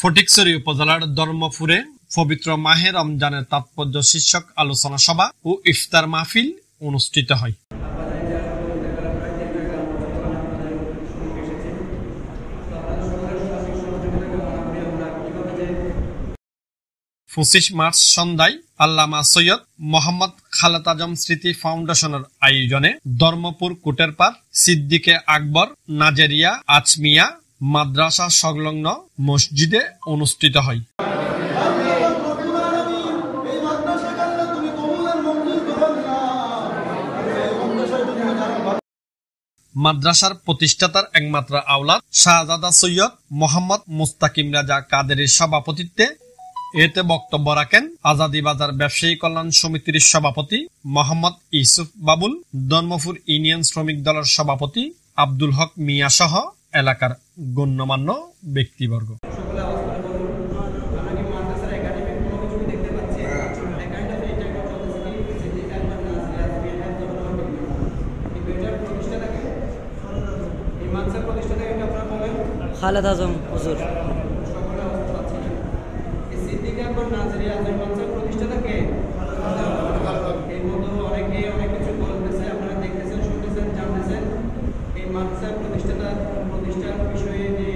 ফটিকছড়ি উপজেলার ধর্মপুরে পবিত্র মাহে রমজানের তাৎপর্য শীর্ষক আলোচনা সভা ও ইফতার মাহফিল অনুষ্ঠিত হয়। 25 মার্চ সন্ধ্যায় আল্লামা সৈয়দ মোহাম্মদ খালেদ আজম স্মৃতি ফাউন্ডেশনের আয়োজনে ধর্মপুর কোটেরপাড় সিদ্দিকে আকবর নাজেরিয়া আজমিয়া মাদ্রাসা সংলগ্ন মসজিদে অনুষ্ঠিত হয়। মাদ্রাসার প্রতিষ্ঠাতার একমাত্র আওলাদ শাহজাদা সৈয়দ মোহাম্মদ মুস্তাকিম রাজা কাদেরের সভাপতিত্বে এতে বক্তব্য রাখেন আজাদি বাজার ব্যবসায়ী কল্যাণ সমিতির সভাপতি মোহাম্মদ ইউসুফ বাবুল, ধর্মপুর ইউনিয়ন শ্রমিক দলের সভাপতি আব্দুল হক মিয়া সহ এলাকার গণ্যমান্য ব্যক্তিবর্গ। খালেদ আজম হুজুর প্রতিষ্ঠান বিষয়ে যে